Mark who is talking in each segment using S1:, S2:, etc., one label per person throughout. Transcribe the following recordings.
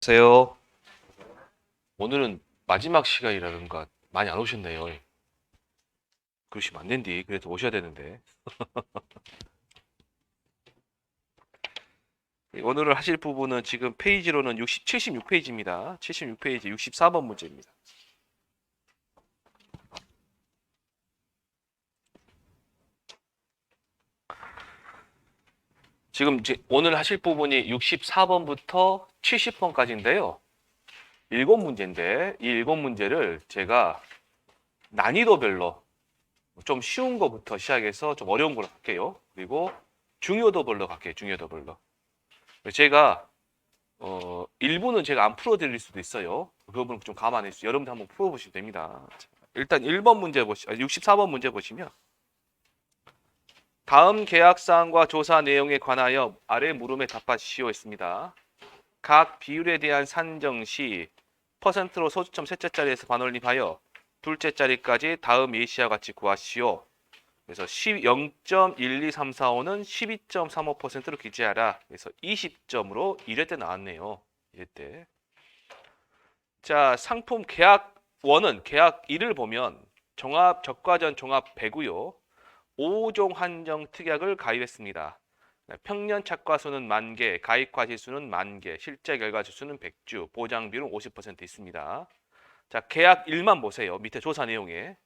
S1: 안녕하세요. 오늘은 마지막 시간이라던가 많이 안 오셨네요. 그러시면 안 된디. 그래도 오셔야 되는데. 오늘 하실 부분은 지금 페이지로는 76페이지입니다. 76페이지 64번 문제입니다. 지금 오늘 하실 부분이 64번부터 70번까지인데요. 7문제인데 이 7문제를 제가 난이도별로 좀 쉬운 거부터 시작해서 좀 어려운 걸로 갈게요. 그리고 중요도별로 갈게요. 중요도별로. 제가 일부는 제가 안 풀어드릴 수도 있어요. 그 부분 좀 감안해 주세요. 여러분들 한번 풀어보시면 됩니다. 자, 일단 1번 문제 64번 문제 보시면 다음 계약사항과 조사 내용에 관하여 아래 물음에 답하시오 했습니다. 각 비율에 대한 산정 시 퍼센트로 소수점 셋째 자리에서 반올림하여 둘째 자리까지 다음 예시와 같이 구하시오. 그래서 0.12345는 12.35%로 기재하라. 그래서 20점으로 1회 때 나왔네요. 1회 때. 자, 상품 계약 1은 계약 1을 보면 종합 적과전 종합 배고요. 5종 한정 특약을 가입했습니다. 평년 착과수는 10,000개, 가입 과실수는 10,000개, 실제 결과 주수는 100주, 보장 비율은 50% 있습니다. 자, 계약 1만 보세요. 밑에 조사 내용에.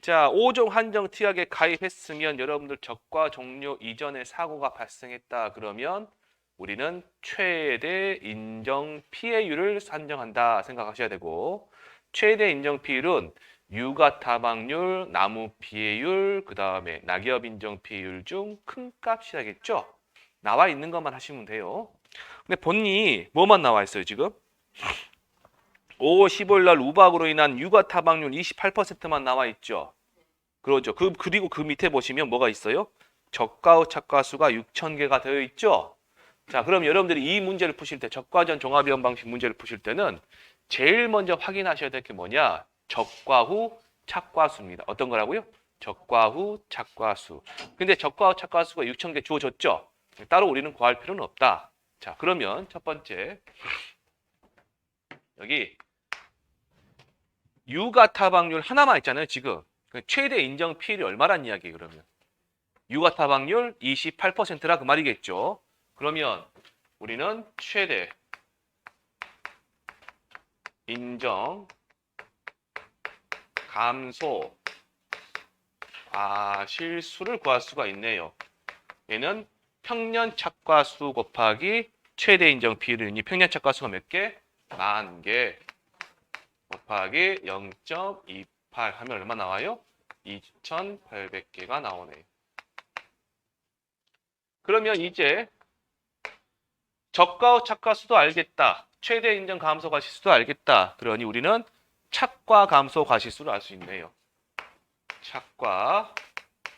S1: 자, 5종 한정 특약에 가입했으면 여러분들 적과 종료 이전에 사고가 발생했다 그러면 우리는 최대 인정 피해율을 산정한다 생각하셔야 되고, 최대 인정 피해율은 유가 타박률, 나무 피해율, 그 다음에 낙엽 인정 피해율 중 큰 값이라겠죠. 나와 있는 것만 하시면 돼요. 근데 본인이 뭐만 나와 있어요 지금? 5월 15일 날 우박으로 인한 유가 타박률 28%만 나와 있죠. 그러죠. 그리고 그 밑에 보시면 뭐가 있어요? 저가 착과수가 6,000개가 되어 있죠. 자, 그럼 여러분들이 이 문제를 푸실 때, 적과전 종합이원 방식 문제를 푸실 때는 제일 먼저 확인하셔야 될 게 뭐냐? 적과 후 착과수입니다. 어떤 거라고요? 적과 후 착과수. 근데 적과 후 착과수가 6,000개 주어졌죠? 따로 우리는 구할 필요는 없다. 자, 그러면 첫 번째 여기 유가 타박률 하나만 있잖아요, 지금. 최대 인정 피해율이 얼마란 이야기예요, 그러면? 유가 타박률 28%라 그 말이겠죠. 그러면 우리는 최대 인정 감소 과실수를 구할 수가 있네요. 얘는 평년 착과수 곱하기 최대 인정 비율이니 평년 착과수가 몇 개? 10,000개 곱하기 0.28 하면 얼마 나와요? 2,800개가 나오네요. 그러면 이제 적과 착과수도 알겠다. 최대 인정 감소 과실수도 알겠다. 그러니 우리는 착과 감소 과실수를 알 수 있네요. 착과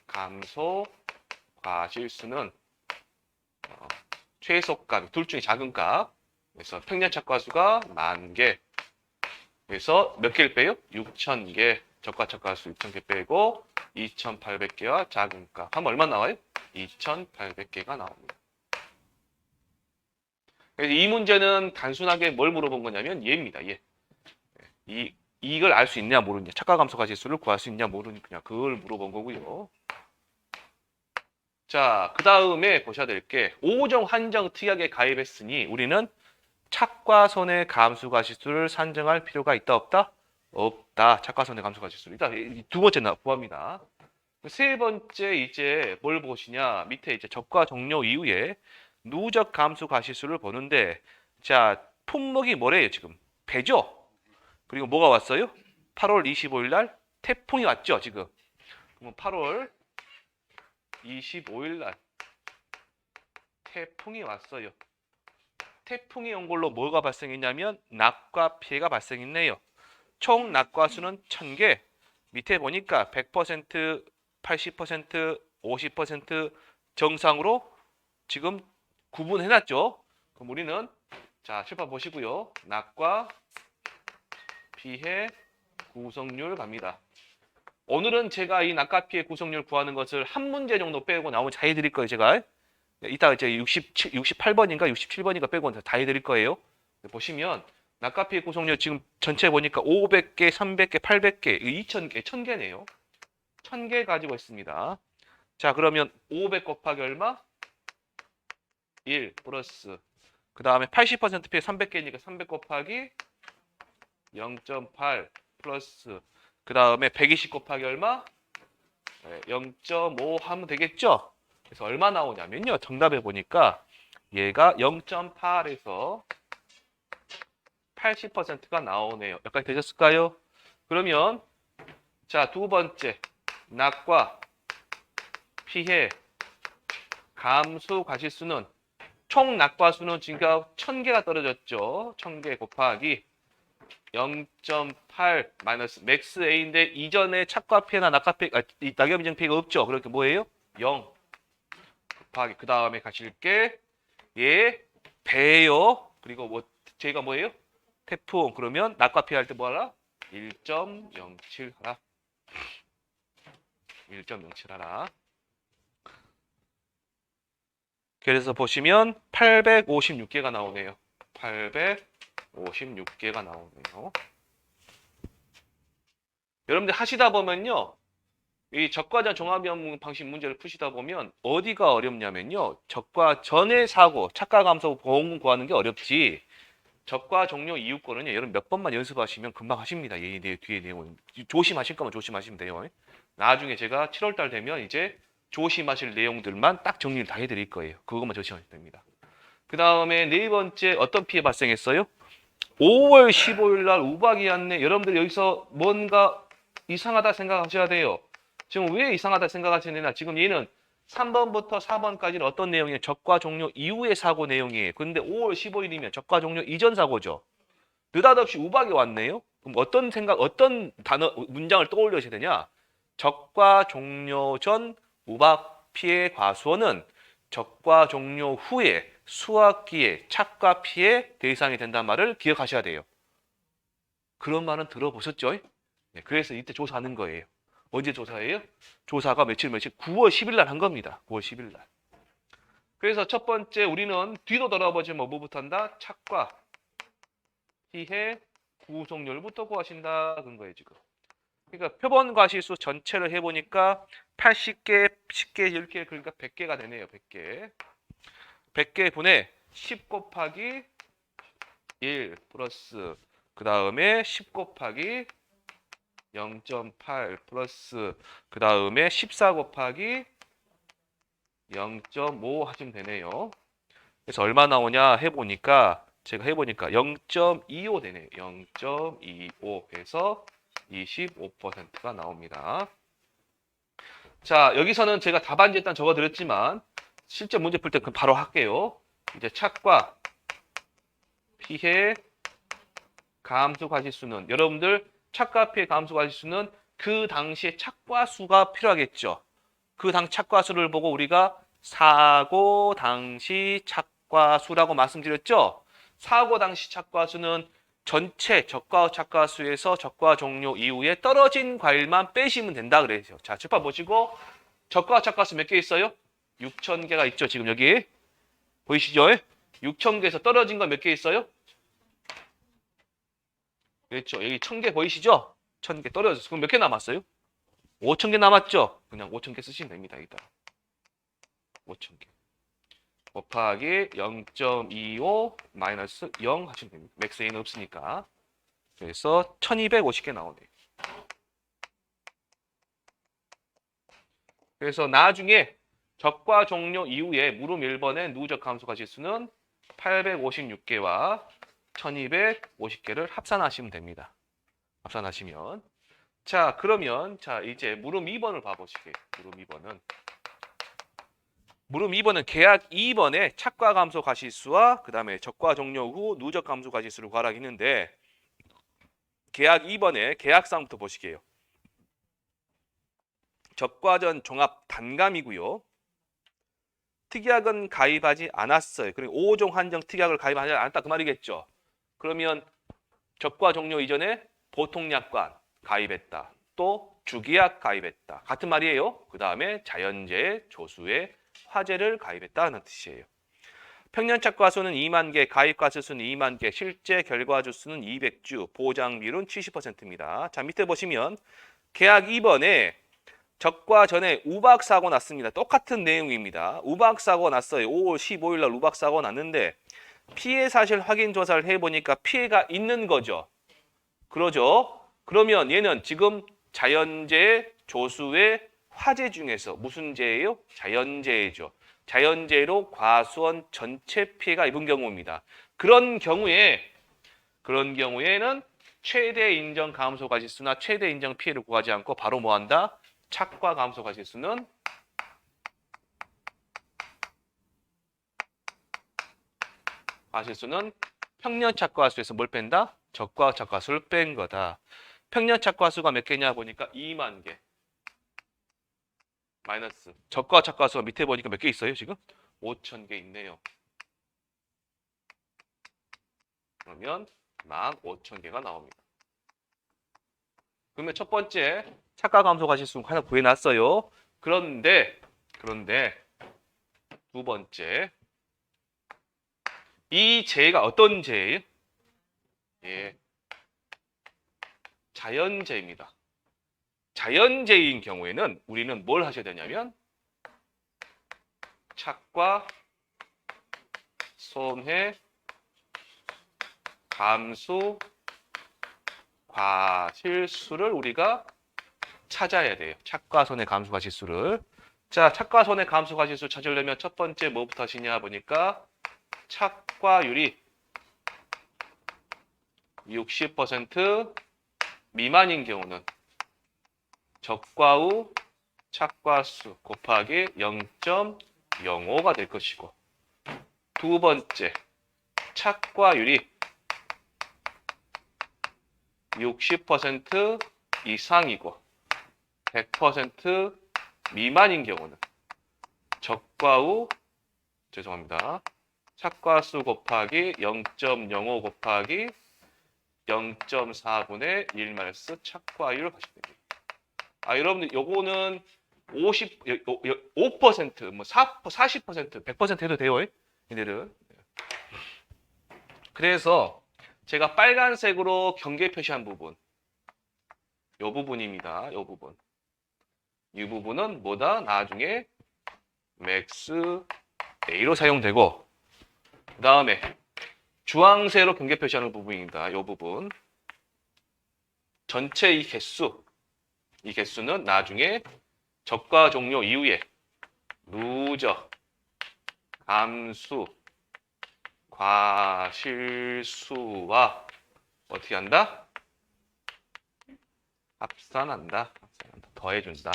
S1: 감소 과실수는 최소값, 둘 중에 작은 값. 그래서 평년 착과수가 10,000개. 그래서 몇 개를 빼요? 6,000개. 적과 착과수 6,000개 빼고 2,800개와 작은 값. 하면 얼마 나와요? 2,800개가 나옵니다. 그래서 이 문제는 단순하게 뭘 물어본 거냐면 얘입니다. 얘. 이걸 알 수 있냐 모르냐. 착과 감소 과실수를 구할 수 있냐 모르냐. 그걸 물어본 거고요. 자, 그 다음에 보셔야 될 게 5종 한정 특약에 가입했으니 우리는 착과 손해 감소 과실수를 산정할 필요가 있다 없다? 없다. 착과 손해 감소 과실수를. 일단 두 번째 구합니다. 세 번째 이제 뭘 보시냐? 밑에 이제 적과 종료 이후에 누적 감소 과실수를 보는데 자, 품목이 뭐래요, 지금? 배죠? 그리고 뭐가 왔어요? 8월 25일 날 태풍이 왔죠, 지금. 그럼 8월 25일 날 태풍이 왔어요. 태풍이 온 걸로 뭐가 발생했냐면 낙과 피해가 발생했네요. 총 낙과수는 1,000개. 밑에 보니까 100%, 80%, 50% 정상으로 지금 구분해놨죠. 그럼 우리는 자, 칠판 보시고요. 낙과 피해 구성률 갑니다. 오늘은 제가 이 낙과 피해 구성률 구하는 것을 한 문제 정도 빼고 나머지 다 해드릴 거예요, 제가. 이따 이제 68번인가 67번인가 빼고 다 해드릴 거예요. 보시면 낙가피해 구성료 지금 전체 보니까 500개, 300개, 800개, 2000개, 1000개네요. 1000개 가지고 있습니다. 자, 그러면 500 곱하기 얼마? 1 플러스 그 다음에 80% 피해 300개니까 300 곱하기 0.8 플러스 그 다음에 120 곱하기 얼마? 0.5 하면 되겠죠? 그래서 얼마 나오냐면요. 정답에 보니까 얘가 0.8에서 80%가 나오네요. 여기까지 되셨을까요? 그러면 자, 두 번째 낙과 피해 감수 과실수는 총 낙과수는 지금 1000개가 떨어졌죠. 1000개 곱하기 0.8 마이너스 맥스 A인데 이전에 착과 피해나 낙과 피해, 낙엽 인정 피해가 없죠. 그렇게 뭐예요? 0 곱하기 그 다음에 가실게 얘 배요. 그리고 뭐 제가 뭐예요? 태풍. 그러면 낙과 피해 할 때 뭐 하라? 1.07 하라. 1.07 하라. 그래서 보시면 856개가 나오네요. 856개가 나오네요. 여러분들 하시다 보면요. 이 적과전 종합이형 방식 문제를 푸시다 보면 어디가 어렵냐면요. 적과 전의 사고, 착과 감소 보험 구하는 게 어렵지. 적과 종료 이후 거는요. 여러분 몇 번만 연습하시면 금방 하십니다. 이 뒤에 내용은. 조심하실 거면 조심하시면 돼요. 나중에 제가 7월달 되면 이제 조심하실 내용들만 딱 정리를 다 해드릴 거예요. 그것만 조심하시면 됩니다. 그 다음에 네 번째 어떤 피해 발생했어요? 5월 15일 날 우박이 왔네. 여러분들 여기서 뭔가 이상하다 생각하셔야 돼요. 지금 왜 이상하다 생각하시느냐. 지금 얘는 3번부터 4번까지는 어떤 내용이에요? 적과 종료 이후의 사고 내용이에요. 근데 5월 15일이면 적과 종료 이전 사고죠. 느닷없이 우박이 왔네요. 그럼 어떤 단어, 문장을 떠올리셔야 되냐? 적과 종료 전 우박 피해 과수원은 적과 종료 후에 수학기에 착과 피해 대상이 된다는 말을 기억하셔야 돼요. 그런 말은 들어보셨죠? 네, 그래서 이때 조사하는 거예요. 언제 조사해요? 조사가 며칠 9월 10일 날 한 겁니다. 9월 10일 날. 그래서 첫 번째 우리는 뒤로 돌아보지면 뭐부터 한다? 착과 피해 구속률부터 구하신다 그런 거예요 지금. 그러니까 표본 과실수 전체를 해보니까 80개, 10개, 10개 그러니까 100개가 되네요. 100개. 100개 분의 10 곱하기 1 플러스 그 다음에 10 곱하기 0.8 플러스 그 다음에 14 곱하기 0.5 하시면 되네요. 그래서 얼마 나오냐 해보니까 제가 해보니까 0.25 되네요. 0.25 해서 25%가 나옵니다. 자, 여기서는 제가 답안지 일단 적어드렸지만 실제 문제 풀 때 바로 할게요. 이제 착과 피해 감수 과실수는 여러분들 착과 피해 감수 과실수는 그 당시에 착과수가 필요하겠죠. 그 당 착과수를 보고 우리가 사고 당시 착과수라고 말씀드렸죠. 사고 당시 착과수는 전체 적과 착과수에서 적과 종료 이후에 떨어진 과일만 빼시면 된다 그래요. 자, 주파 보시고 적과 착과수 몇 개 있어요? 6,000개가 있죠. 지금 여기 보이시죠? 6,000개에서 떨어진 거 몇 개 있어요? 그렇죠. 여기 1,000개 보이시죠? 1,000개 떨어졌어요. 그럼 몇 개 남았어요? 5,000개 남았죠? 그냥 5,000개 쓰시면 됩니다. 여기다 5,000개 곱하기 0.25 마이너스 0 하시면 됩니다. 맥스 A는 없으니까. 그래서 1,250개 나오네요. 그래서 나중에 적과 종료 이후에 물음 1번의 누적 함수 가실수는 856개와 1250개를 합산하시면 됩니다. 합산하시면. 자, 그러면 자 이제 물음 2번을 봐보시게요. 물음 2번은 계약 2번에 착과 감소 가실수와 그 다음에 적과 종료 후 누적 감소 가실수를 구하라 했는데 계약 2번의 계약사항부터 보시게요. 적과전 종합 단감이고요. 특약은 가입하지 않았어요. 그리고 5종 한정 특약을 가입하지 않았다 그 말이겠죠. 그러면 적과 종료 이전에 보통약관 가입했다. 또 주기약 가입했다. 같은 말이에요. 그 다음에 자연재해, 조수의 화재를 가입했다는 뜻이에요. 평년 착과 수는 2만 개, 가입과세 수는 2만 개, 실제 결과주 수는 200주, 보장 비율은 70%입니다. 자, 밑에 보시면 계약 2번에 적과 전에 우박 사고 났습니다. 똑같은 내용입니다. 우박 사고 났어요. 5월 15일 날 우박 사고 났는데 피해 사실 확인 조사를 해보니까 피해가 있는 거죠. 그러죠. 그러면 얘는 지금 자연재해 조수의 화재 중에서 무슨 재해요? 자연재해죠. 자연재해로 과수원 전체 피해가 입은 경우입니다. 그런 경우에는 최대 인정 감소 가지수나 최대 인정 피해를 구하지 않고 바로 뭐 한다? 착과 감소 가지수는 평년 착과수에서 뭘 뺀다? 적과 착과수를 뺀 거다. 평년 착과수가 몇 개냐 보니까 2만 개. 마이너스. 적과 착과수가 밑에 보니까 몇 개 있어요, 지금? 5천 개 있네요. 그러면 15,000개가 나옵니다. 그러면 첫 번째 착과 감소 가지수 하나 구해놨어요. 그런데 두 번째 이 재해가 어떤 재해예요? 예, 자연재해입니다. 자연재해인 경우에는 우리는 뭘 하셔야 되냐면 착과 손해 감수 과실수를 우리가 찾아야 돼요. 착과 손해 감수 과실수를. 자, 착과 손해 감수 과실수 찾으려면 첫 번째 뭐부터 하시냐 보니까 착과율이 60% 미만인 경우는 적과후 착과수 곱하기 0.05가 될 것이고, 두 번째 착과율이 60% 이상이고 100% 미만인 경우는 적과후 착과수 곱하기 0.05 곱하기 0.4분의 1 마이너스 착과율 하시면 됩니다. 여러분들 요거는 5%, 뭐 40%, 100% 해도 돼요. 얘네들은. 그래서 제가 빨간색으로 경계 표시한 부분, 요 부분입니다. 요 부분. 이 부분은 뭐다? 나중에 맥스 A로 사용되고, 그 다음에 주황색으로 경계 표시하는 부분입니다. 이 부분. 전체 이 개수는 나중에 적과 종료 이후에 누적, 감수, 과실수와 어떻게 한다? 합산한다. 더해준다.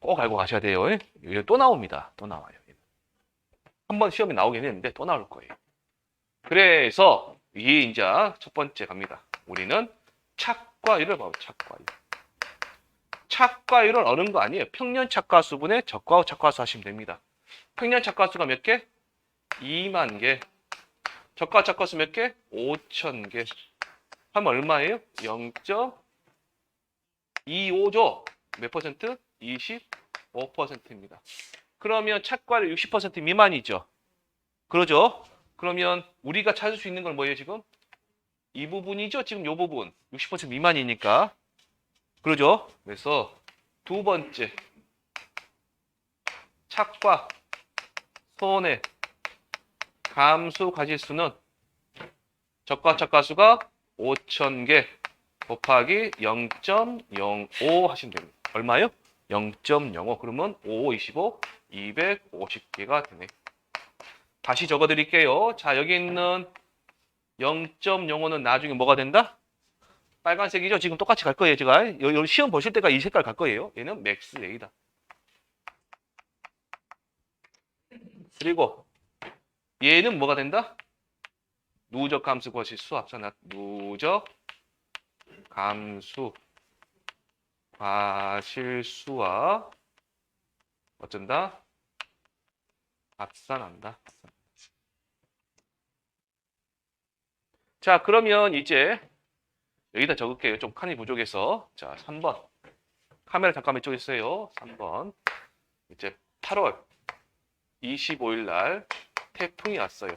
S1: 꼭 알고 가셔야 돼요. 이게 또 나옵니다. 또 나와요. 한번 시험에 나오긴 했는데 또 나올 거예요. 그래서 이게 이제 첫 번째 갑니다. 우리는 착과율을 봐요. 착과율은 어느 거 아니에요. 평년 착과수분의 적과후 착과수 하시면 됩니다. 평년 착과수가 몇 개? 2만 개. 적과 착과수 몇 개? 5,000개. 하면 얼마예요? 0.25죠. 몇 퍼센트? 25%입니다. 그러면 착과율 60% 미만이죠. 그러죠? 그러면 우리가 찾을 수 있는 건 뭐예요, 지금? 이 부분이죠. 지금 이 부분. 60% 미만이니까. 그러죠? 그래서 두 번째 착과 손해 감수 과실수는 적과 착과수가 5,000개 곱하기 0.05 하시면 됩니다. 얼마요? 0.05. 그러면 5, 25, 250개가 되네. 다시 적어드릴게요. 자, 여기 있는 0.05는 나중에 뭐가 된다? 빨간색이죠? 지금 똑같이 갈 거예요. 제가 여기 시험 보실 때가 이 색깔 갈 거예요. 얘는 맥스 A다. 그리고 얘는 뭐가 된다? 누적 감수 과실수 합산한 누적 감수 과실수와 어쩐다? 합산한다. 자, 그러면 이제 여기다 적을게요. 좀 칸이 부족해서. 자, 3번. 카메라 잠깐 이쪽에 있어요. 3번. 이제 8월 25일 날 태풍이 왔어요.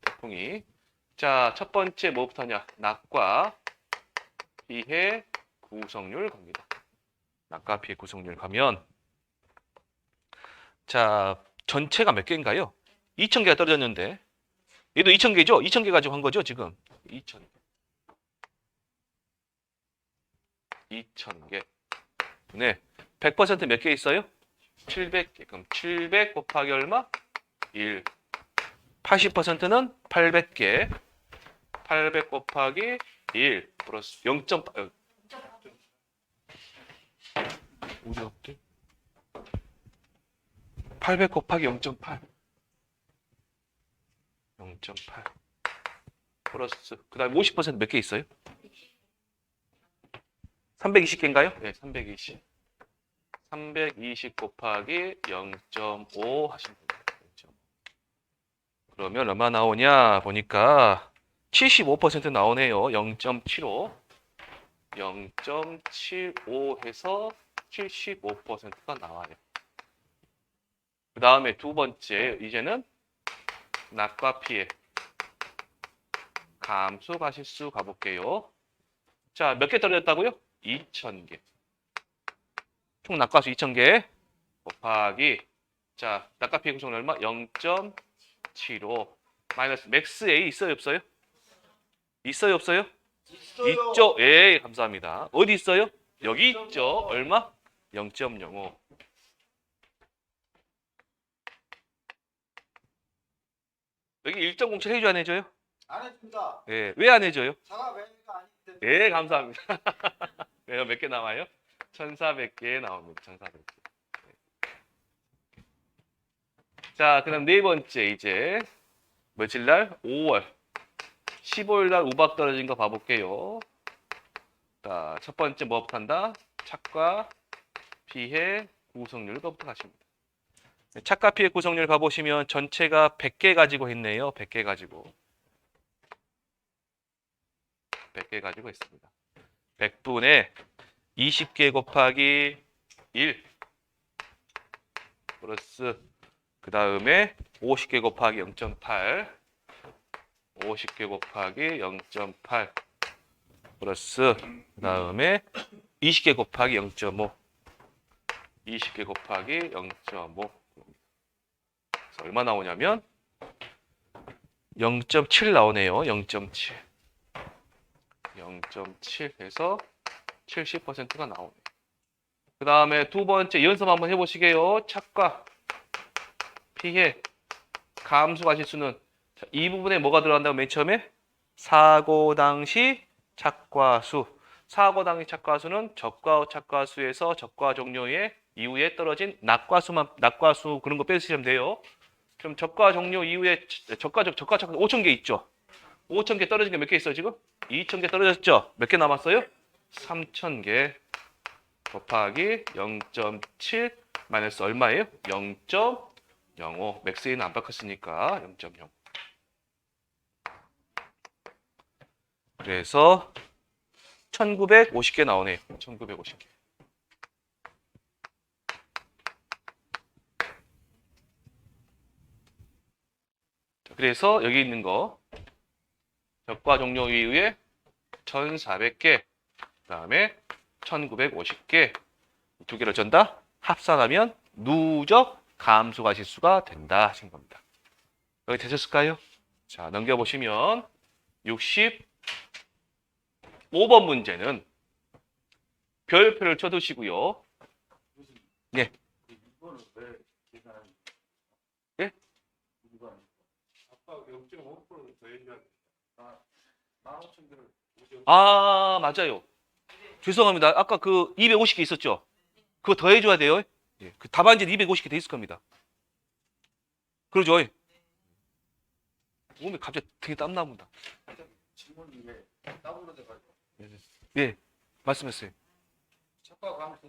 S1: 태풍이. 자, 첫 번째 뭐부터 하냐? 낙과 피해 구성률 갑니다. 낙과 피해 구성률 가면 자, 전체가 몇 개인가요? 2,000개가 떨어졌는데 얘도 2,000개죠? 2,000개 가지고 한 거죠, 지금? 2,000개. 2,000개. 네. 100% 몇 개 있어요? 700개. 그럼 700 곱하기 얼마? 1. 80%는 800개. 800 곱하기 1 플러스 0.8. 어디 없대? 800 곱하기 0.8. 0.8 플러스 그 다음에 50% 몇 개 있어요? 320개인가요? 네, 320. 320 곱하기 0.5 하시면 됩니다. 0.5. 그러면 얼마 나오냐 보니까 75% 나오네요. 0.75. 0.75 해서 75%가 나와요. 그 다음에 두 번째, 이제는 낙과 피해 감수 가실수 가볼게요. 자, 몇 개 떨어졌다고요? 2,000개. 총 낙과수 2,000개 곱하기 자, 낙과 피해 구성은 얼마? 0.75 마이너스 맥스 A 있어요, 없어요? 있어요, 없어요? 있죠. 예, 감사합니다. 어디 있어요? 여기 있죠. 얼마? 0.05. 여기 1.07 해줘야 안 해줘요?
S2: 안 해줍니다.
S1: 예, 왜 안 해줘요?
S2: 자가 매매가 아니기 때문에.
S1: 예, 감사합니다. 네, 몇 개 나와요? 1,400개 나옵니다. 1,400개. 자, 그럼 네 번째 이제 며칠 날? 5월 15일 날 우박 떨어진 거 봐볼게요. 자, 첫 번째 뭐부터 한다? 착과 피해 구성률 거부터 가십니다. 착과 피해 구성률 가보시면 전체가 100개 가지고 있네요. 100개 가지고. 100개 가지고 있습니다. 100분의 20개 곱하기 1 플러스 그 다음에 50개 곱하기 0.8 50개 곱하기 0.8 플러스 그 다음에 20개 곱하기 0.5 20개 곱하기 0.5 그래서 얼마 나오냐면 0.7 나오네요. 0.7 0.7 해서 70%가 나오네요. 그 다음에 두 번째 연습 한번 해보시게요. 착과 피해 감수 가실수는 이 부분에 뭐가 들어간다고 맨 처음에? 사고 당시 착과수. 사고 당시 착과수는 적과 후 착과수에서 적과 종료의 이후에 떨어진 낙과수 그런 거 빼주시면 돼요. 그럼 적과 종료 이후에 적과 5,000개 있죠. 5,000개 떨어진 게 몇 개 있어요, 지금? 2,000개 떨어졌죠? 몇 개 남았어요? 3,000개 곱하기 0.7 마이너스 얼마예요? 0.05. 맥스에는 안 바꿨으니까 0.0. 그래서 1,950개 나오네요. 1,950개. 그래서 여기 있는 거 적과 종료 이후에 1,400개, 그 다음에 1,950개 두 개를 전다 합산하면 누적 감수 가실수가 된다 하신 겁니다. 여기 되셨을까요? 자, 넘겨보시면 65번 문제는 별표를 쳐두시고요. 예. 예? 아, 맞아요. 죄송합니다. 아까 그 250개 있었죠? 그거 더 해줘야 돼요. 예. 그 답안지는 250개 돼 있을 겁니다. 그러죠? 몸에 갑자기 되게 땀 나본다.
S2: 질문이 왜 따블로 돼가지고.
S1: 예, 말씀했어요.
S2: 척과 감수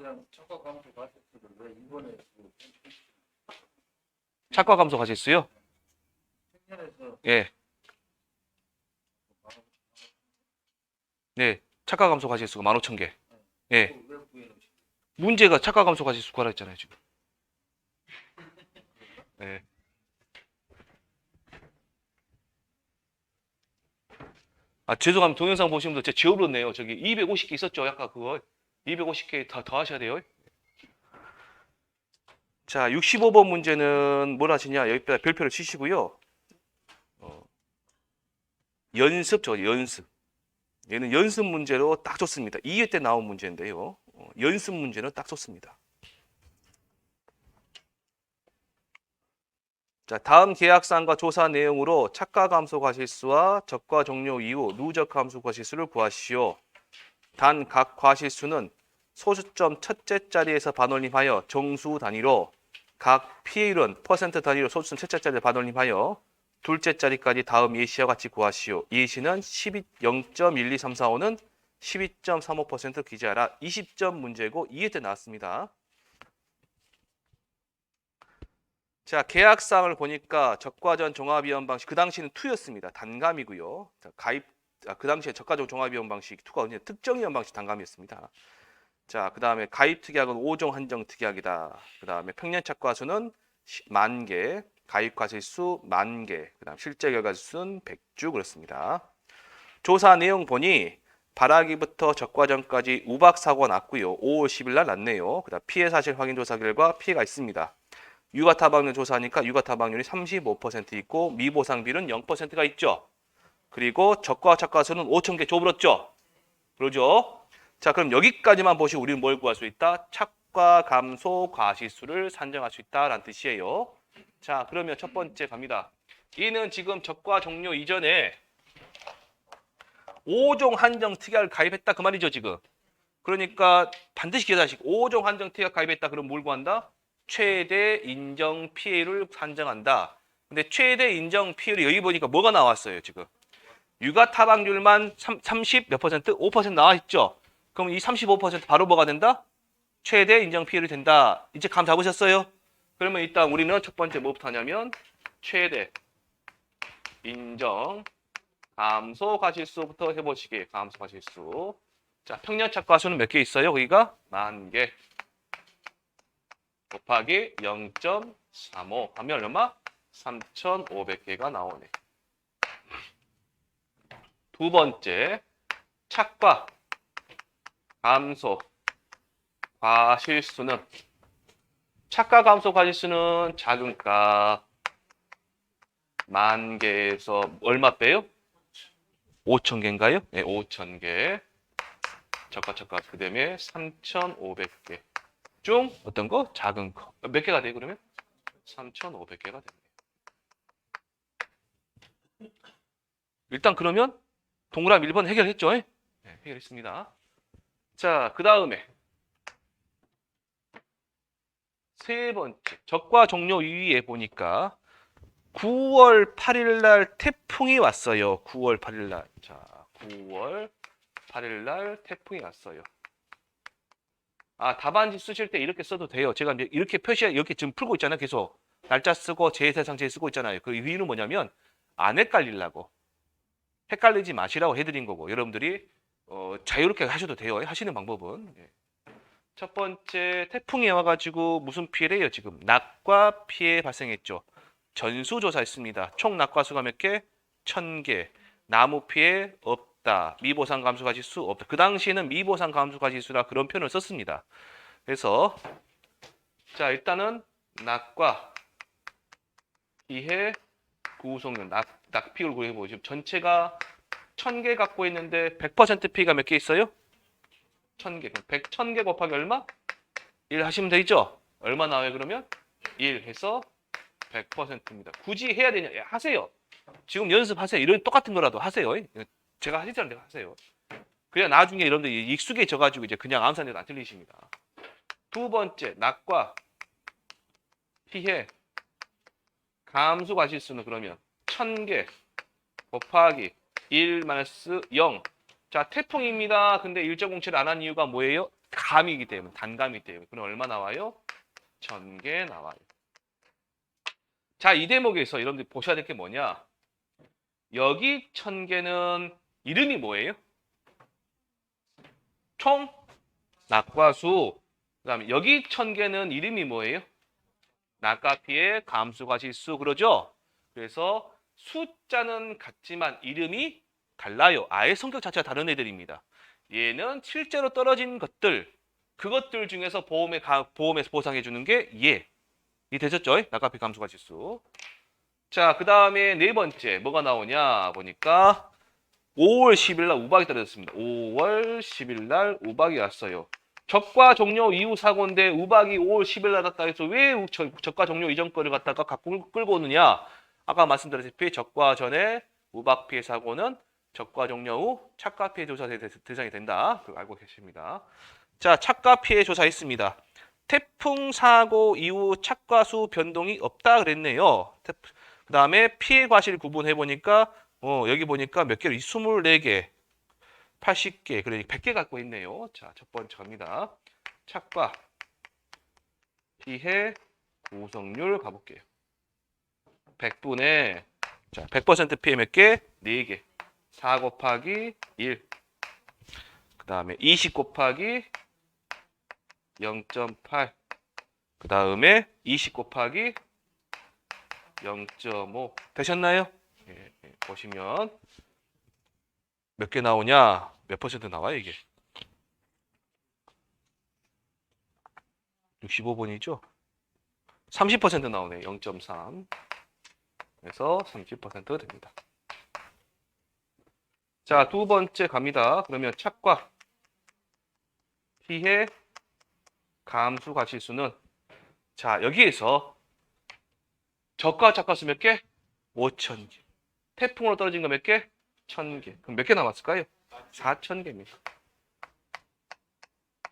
S2: 가셨을 왜 이번에
S1: 착과 감소 가실수요?
S2: 청년에서
S1: 예. 네, 착과 감소 가실수가 15,000개. 예.
S2: 왜 구해놓으신
S1: 문제가 착과 감소 가실수 구하라 했잖아요, 지금. 네. 아, 죄송합니다. 동영상 보시는 분들 제가 지워버렸네요. 저기 250개 있었죠? 아까 그거. 250개 더 하셔야 돼요. 자, 65번 문제는 뭘 하시냐? 여기다 별표를 치시고요. 연습. 얘는 연습 문제로 딱 좋습니다. 2회 때 나온 문제인데요. 연습 문제는 딱 좋습니다. 자, 다음 계약사항과 조사 내용으로 착가 감소 과실수와 적과 종료 이후 누적 감소 과실수를 구하시오. 단 각 과실수는 소수점 첫째 자리에서 반올림하여 정수 단위로 각 피해율은 퍼센트 단위로 소수점 첫째 자리에 반올림하여 둘째 자리까지 다음 예시와 같이 구하시오. 예시는 0.12345는 12.35% 기재하라. 20점 문제고 2회 때 나왔습니다. 자, 계약사항을 보니까 적과전 종합위험 방식, 그 당시는 2였습니다. 단감이고요. 자, 그 당시에 적과전 종합위험 방식 2가 특정위험 방식 단감이었습니다. 자, 그 다음에 가입 특약은 5종 한정 특약이다. 그 다음에 평년 착과수는 10,000개, 가입 과실수 10,000개, 그 다음 실제 결과수는 100주 그렇습니다. 조사 내용 보니 발하기부터 적과전까지 우박 사고가 났고요. 5월 10일 날 났네요. 그 다음 피해 사실 확인 조사 결과 피해가 있습니다. 유가 타박률 조사하니까 유가 타박률이 35% 있고 미보상비는 0%가 있죠. 그리고 적과 착과수는 5,000개 줘버렸죠. 그러죠? 자, 그럼 여기까지만 보시고 우리는 뭘 구할 수 있다? 착과 감소 과실수를 산정할 수 있다라는 뜻이에요. 자, 그러면 첫 번째 갑니다. 이는 지금 적과 종료 이전에 5종 한정 특약을 가입했다 그 말이죠, 지금. 그러니까 반드시 기억하시고 5종 한정 특약 가입했다 그럼 뭘 구한다? 최대 인정 피해율을 산정한다. 근데 최대 인정 피해율이 여기 보니까 뭐가 나왔어요, 지금? 유가 타박률만 30 몇 퍼센트? 5% 나와 있죠. 그럼 이 35% 바로 뭐가 된다? 최대 인정 피해율이 된다. 이제 감 잡으셨어요? 그러면 일단 우리는 첫 번째 뭐부터 하냐면 최대 인정 감소 과실수부터 해보시기. 감소 과실수. 자, 평년 착과수는 몇 개 있어요? 거기가 10,000개 곱하기 0.35 하면 얼마? 3,500개가 나오네. 두 번째, 착과 감소 과실수는 착과 감소 과실수는 작은 값 10,000개에서 얼마 빼요? 5,000개인가요? 네, 5,000개. 적과 그 다음에 3,500개 중 어떤 거? 작은 거. 몇 개가 돼 그러면? 3,500개가 됩니다. 일단 그러면 동그라미 1번 해결했죠? 네, 해결했습니다. 자, 그 다음에 세 번째, 적과 종료 이후에 보니까 9월 8일 날 태풍이 왔어요. 9월 8일 날. 자, 9월 8일 날 태풍이 왔어요. 아, 답안지 쓰실 때 이렇게 써도 돼요. 제가 이제 이렇게 이렇게 지금 풀고 있잖아요. 계속 날짜 쓰고 제세상제 쓰고 있잖아요. 그 이유는 뭐냐면 안 헷갈리려고. 헷갈리지 마시라고 해드린 거고 여러분들이 자유롭게 하셔도 돼요. 하시는 방법은. 예. 첫 번째 태풍이 와가지고 무슨 피해를 해요? 지금 낙과 피해 발생했죠. 전수조사했습니다. 총 낙과수가 몇 개? 1,000개. 나무 피해 없다. 미보상 감수 과실수 없다. 그 당시에는 미보상 감수 과실수라 그런 표현을 썼습니다. 그래서 자 일단은 낙과 피해 구속률 낙피율 구해보고 지금 전체가 1,000개 갖고 있는데 100% 피해가 몇 개 있어요? 1,000개. 100개 곱하기 얼마? 1 하시면 되죠? 얼마 나와요 그러면? 1 해서 100%입니다. 굳이 해야 되냐? 예, 하세요. 지금 연습하세요. 이런 똑같은 거라도 하세요. 제가 하시자는 대로 하세요. 그래야 나중에 여러분들 익숙해져가지고 이제 그냥 암산해도 안 틀리십니다. 두 번째, 낙과 피해 감수 과실수는 그러면 1,000개 곱하기 1-0. 자, 태풍입니다. 근데 일정 공치를 안 한 이유가 뭐예요? 감이기 때문에, 단감이기 때문에. 그럼 얼마 나와요? 1,000개 나와요. 자, 이 대목에서 여러분들 보셔야 될 게 뭐냐? 여기 1,000개는 이름이 뭐예요? 총 낙과수. 그다음에 여기 1,000개는 이름이 뭐예요? 낙과 피해 감수 과실수 그러죠? 그래서 숫자는 같지만 이름이 달라요. 아예 성격 자체가 다른 애들입니다. 얘는 실제로 떨어진 것들, 그것들 중에서 보험에서 보상해 주는 게 얘. 이 되셨죠? 낙가피 감소가 지수. 자, 그 다음에 네 번째 뭐가 나오냐 보니까 5월 10일 날 우박이 떨어졌습니다. 5월 10일 날 우박이 왔어요. 적과 종료 이후 사고인데 우박이 5월 10일 날 났다 해서 왜 적과 종료 이전 거를 갖다가 갖고 끌고 오느냐? 아까 말씀드렸다시피 적과 전에 우박 피해 사고는 적과 종료 후 착가 피해 조사 대상이 된다. 그거 알고 계십니다. 자, 착가 피해 조사했습니다. 태풍 사고 이후 착과 수 변동이 없다 그랬네요. 그 다음에 피해 과실 구분해 보니까 여기 보니까 몇 개로 24개, 80개, 그러니까 100개 갖고 있네요. 자, 첫 번째 갑니다. 착과 피해 구성률 가볼게요. 100분의 자, 100% 피해 몇 개? 4개. 4 곱하기 1. 그 다음에 20 곱하기 0.8. 그 다음에 20 곱하기 0.5. 되셨나요? 예, 보시면 몇 개 나오냐? 몇 퍼센트 나와요, 이게? 65번이죠? 30% 나오네. 0.3. 그래서 30% 됩니다. 자, 두 번째 갑니다. 그러면 착과 피해 감수 과실수는 자, 여기에서 저가 착과수 몇 개? 5,000개. 태풍으로 떨어진 거 몇 개? 1,000개. 그럼 몇 개 남았을까요? 4,000개입니다.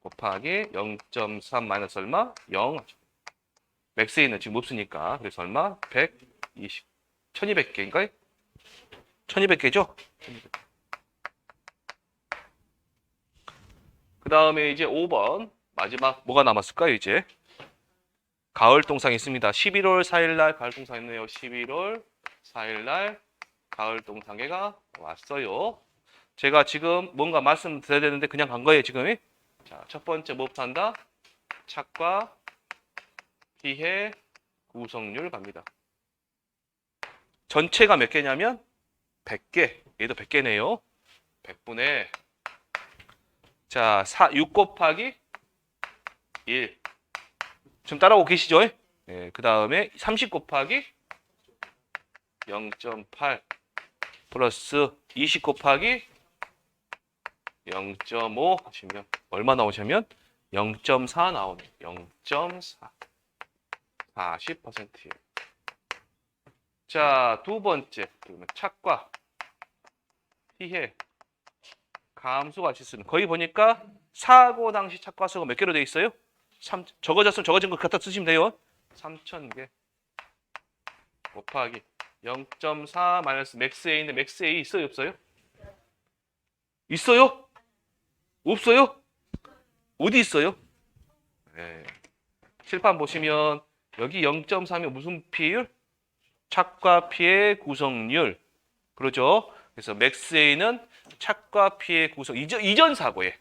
S1: 곱하기 0.3 마이너스 얼마? 0. 맥스에는 지금 없으니까. 그래서 얼마? 120. 1200개인가요? 1200개죠? 그 다음에 이제 5번. 마지막 뭐가 남았을까요, 이제? 가을 동상 있습니다. 11월 4일 날 가을 동상 있네요. 11월 4일 날 가을 동상회가 왔어요. 제가 지금 뭔가 말씀드려야 되는데 그냥 간 거예요, 지금. 자, 첫 번째 뭐부터 한다? 착과 피해 구성률 갑니다. 전체가 몇 개냐면 100개. 얘도 100개네요. 100분의 자, 6 곱하기 1. 지금 따라오고 계시죠? 예, 그 다음에 30 곱하기 0.8 플러스 20 곱하기 0.5 하시면 얼마 나오시면 0.4 나오네. 0.4. 40%예요. 자, 두 번째. 그러면 착과 피해 감수가 지수는 거의 보니까 사고 당시 착과수가 몇 개로 돼 있어요? 적어졌으면 적어진 거 갖다 쓰시면 돼요. 3,000개 곱하기 0.4 마이너스 맥스 A인데 맥스 A 있어요, 없어요? 있어요? 없어요? 어디 있어요? 네. 칠판 보시면 여기 0.3이 무슨 피해율? 착과 피해 구성률. 그러죠? 그래서 맥스 A는 착과 피해 구성 이전 사고에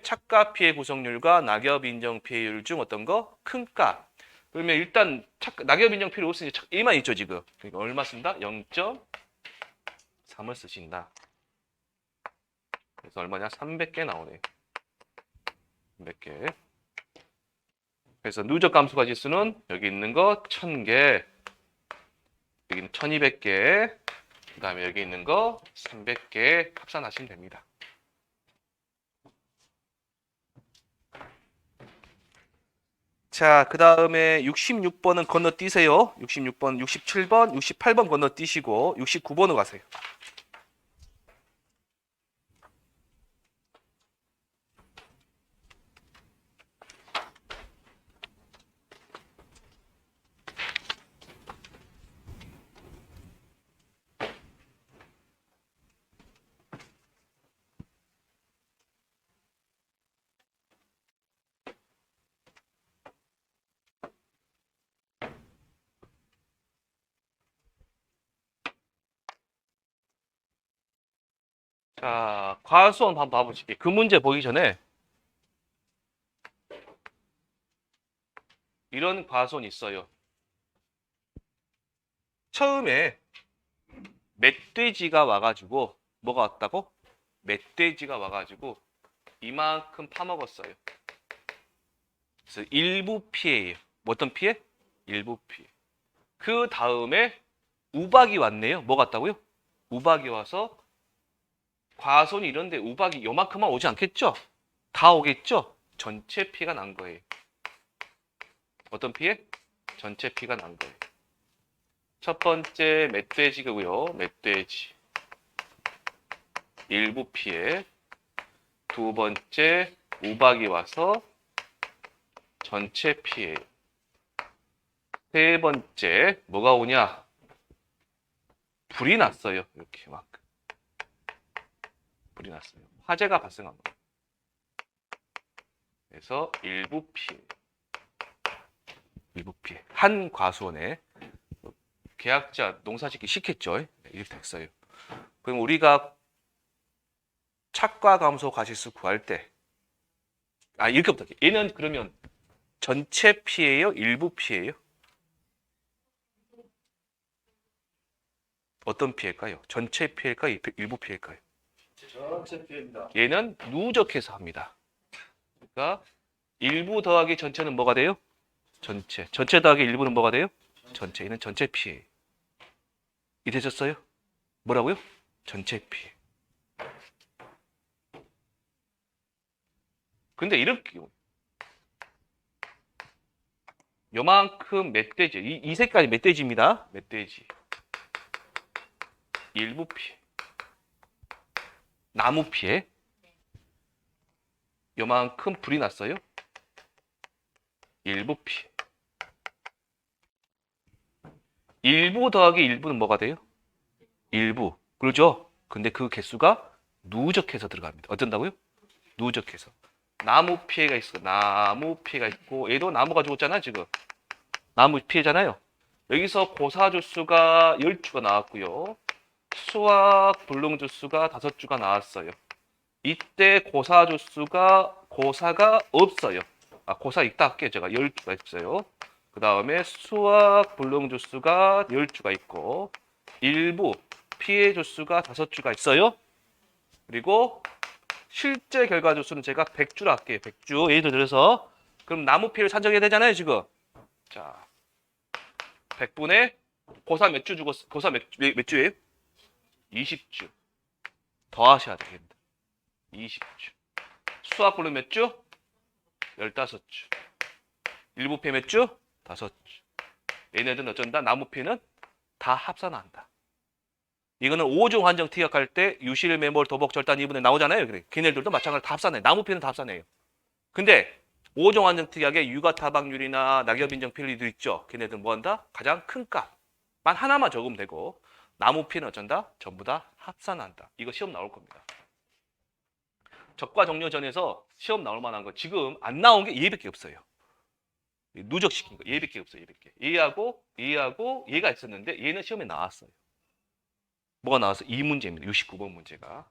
S1: 착과 피해 구성률과 낙엽 인정 피해율 중 어떤 거? 큰 값. 그러면 일단 낙엽 인정 피해율 없으니 1만 있죠, 지금. 그러니까 얼마 쓴다? 0.3을 쓰신다. 그래서 얼마냐? 300개 나오네. 300개. 그래서 누적 감수가 지수는 여기 있는 거 1000개. 여기는 1200개. 그 다음에 여기 있는 거 300개 합산하시면 됩니다. 자, 그 다음에 66번은 건너뛰세요. 66번, 67번, 68번 건너뛰시고 69번으로 가세요. 자, 과수원 한번 봐보실게요. 그 문제 보기 전에 이런 과수원이 있어요. 처음에 멧돼지가 와가지고 뭐가 왔다고? 멧돼지가 와가지고 이만큼 파먹었어요. 그래서 일부 피해예요. 뭐 어떤 피해? 일부 피해. 그 다음에 우박이 왔네요. 뭐 같다고요? 우박이 와서 과손이 이런데 우박이 요만큼만 오지 않겠죠? 다 오겠죠? 전체 피해가 난 거예요. 어떤 피해? 전체 피해가 난 거예요. 첫 번째 멧돼지고요. 멧돼지. 일부 피해. 두 번째 우박이 와서 전체 피해. 세 번째 뭐가 오냐? 불이 났어요. 이렇게 막 불이 났어요. 화재가 발생한 거예요. 그래서 일부 피해. 일부 피해. 한 과수원에 계약자 농사짓기 싫겠죠. 이렇게 됐어요. 그럼 우리가 착과 감소 과실수 구할 때 이렇게 부탁해. 얘는 그러면 전체 피해예요? 일부 피해예요? 어떤 피해일까요? 전체 피해일까요? 일부 피해일까요?
S2: 전체 피해입니다.
S1: 얘는 누적해서 합니다. 그러니까 일부 더하기 전체는 뭐가 돼요? 전체. 전체 더하기 일부는 뭐가 돼요? 전체. 얘는 전체 피해. 이해되셨어요? 뭐라고요? 전체 피해. 근데 이렇게 요만큼 멧돼지. 이 색깔이 멧돼지입니다. 멧돼지. 일부 피해. 나무 피해. 요만큼 불이 났어요. 일부 피해. 일부 더하기 일부는 뭐가 돼요? 일부. 그렇죠? 근데 그 개수가 누적해서 들어갑니다. 어쩐다고요? 누적해서. 나무 피해가 있어. 나무 피해가 있고 얘도 나무가 죽었잖아 지금. 나무 피해잖아요. 여기서 고사주수가 10주가 나왔고요. 수학 불능주수가 5주가 나왔어요. 이때 고사가 없어요. 고사 있다 할게요. 제가 10주가 있어요. 그 다음에 수학 불능주수가 10주가 있고 일부 피해 주수가 5주가 있어요. 그리고 실제 결과 주수는 제가 100주로 할게요. 100주. 예를 들어서 그럼 나무 피해를 산정해야 되잖아요, 지금. 자, 100분의 고사 몇 주 죽었어? 고사 몇 주예요? 20주. 더 하셔야 되겠다. 20주. 수학 불능 몇 주? 15주. 일부 피해 몇 주? 5주. 얘네들은 어쩐다? 나무 피해는 다 합산한다. 이거는 5종 한정 티격할 때 유실, 매몰, 도복, 절단 2분에 나오잖아요. 그래. 걔네들도 마찬가지로 다 합산해요. 나무 피해는 다 합산해요. 근데 5종 한정 티격에 유가 타박률이나 낙엽 인정 필리도 있죠. 걔네들 뭐 한다? 가장 큰 값만 하나만 적으면 되고 나무 피해는 어쩐다? 전부 다 합산한다. 이거 시험 나올 겁니다. 적과 종료전에서 시험 나올 만한 거 지금 안 나온 게 얘밖에 없어요. 누적시킨 거 얘밖에 없어요. 얘밖에. 얘하고 얘가 있었는데 얘는 시험에 나왔어요. 뭐가 나와서 이 문제입니다. 69번 문제가.